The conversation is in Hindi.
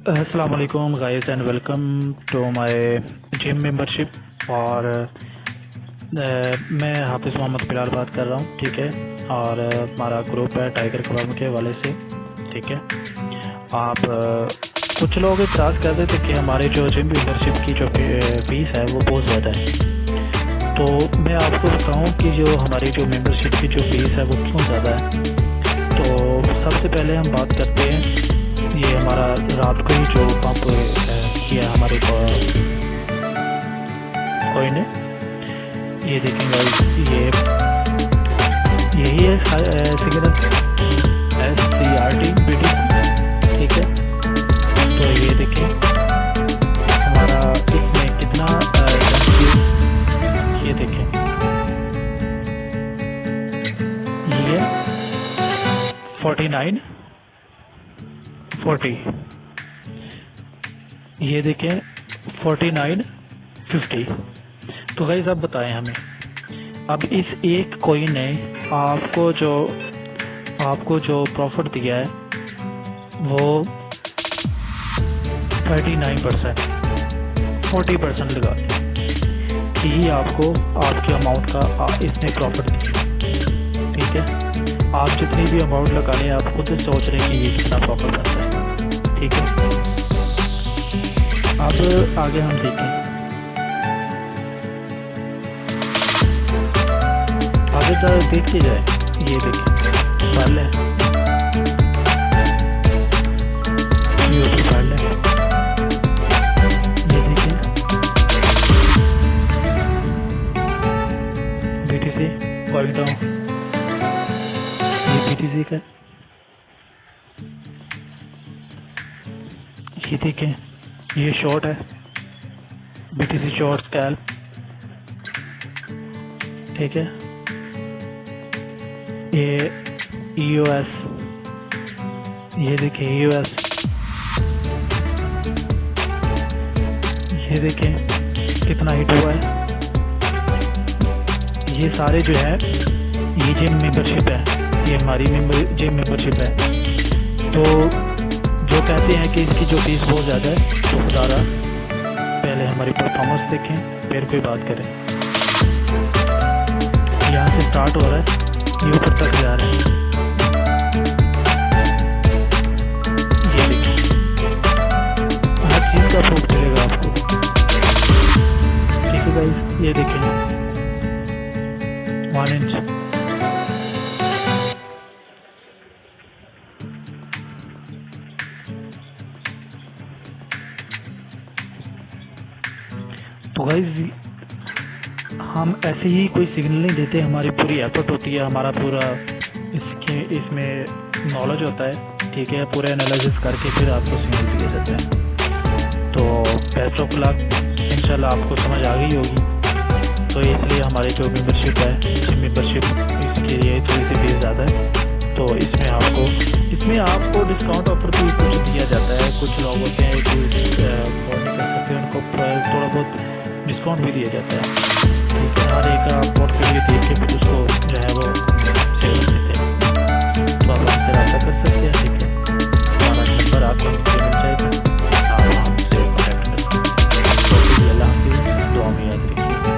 अस्सलाम वालेकुम guys and welcome to my gym membership. और मैं हाफिज़ मोहम्मद बिलाल बात कर रहा हूँ, ठीक है। और हमारा ग्रुप है टाइगर क्लब के हवाले से, ठीक है। आप कुछ लोग इतराज़ कर रहे थे कि हमारे जो जिम मेंबरशिप की जो फीस है वो बहुत ज़्यादा है। तो मैं आपको बताऊँ कि जो हमारी जो मेंबरशिप की जो फीस है वो क्यों ज़्यादा है। तो सबसे पहले हम बात करते हैं, ये हमारा रात को ही जो पंप किया हमारे कोई ने, ये देखेंगे यही है सिग्नल SCRT BT, ठीक है। तो ये देखें हमारा इसमें कितना ये देखें, ये 4940, ये देखें 4950। तो गाइस अब बताएं हमें, अब इस एक कॉइन ने आपको जो प्रॉफिट दिया है वो 39%, 40% लगा यही आपको आपके अमाउंट का इसने प्रॉफिट दिया, ठीक है। आप जितनी भी अमाउंट लगा लें आप खुद से सोच रहे हैं कि ये कितना प्रॉफिट बनता है, ठीक है। अब आगे हम देखें, आगे देखते जाए, ये देखें पढ़ लें, पढ़ लें, ये देखें BTC कॉल डाउन, BTC का ये देखें, ये शॉर्ट है BTC शॉर्ट स्कैल्प, ठीक है। ये EOS, ये देखें EOS, ये देखें कितना हिट हुआ है। ये सारे जो है ये जिम मेंबरशिप है, ये हमारी जिम मेंबरशिप है। तो जो कहते हैं कि इसकी जो फीस बहुत ज़्यादा है, तो खुदारा पहले हमारी परफॉर्मेंस देखें फिर कोई बात करें। यहाँ से स्टार्ट हो रहा है, ये ऊपर तक जा रहा है, ये देखिए हर चीज़ का प्रूफ चलेगा आपको, ठीक है गाइस। ये देखिए 1 इंच, तो गाइस हम ऐसे ही कोई सिग्नल नहीं देते, हमारी पूरी एफर्ट होती है, हमारा पूरा इसमें नॉलेज होता है, ठीक है। पूरे एनालिसिस करके फिर आपको सिग्नल दिए जाते हैं। तो बेस्ट ऑफ लक, इंशाल्लाह आपको समझ आ गई होगी। तो इसलिए हमारी जो मेंबरशिप है, मेंबरशिप इसके लिए थोड़ी सी फीस ज़्यादा है। तो इसमें आपको डिस्काउंट ऑफर भी कुछ दिया जाता है। कुछ लोग होते हैं कि नहीं कर सकते, उनको थोड़ा बहुत डिस्काउंट भी दिया जाता है, ठीक है। हर एक अमाउंट के लिए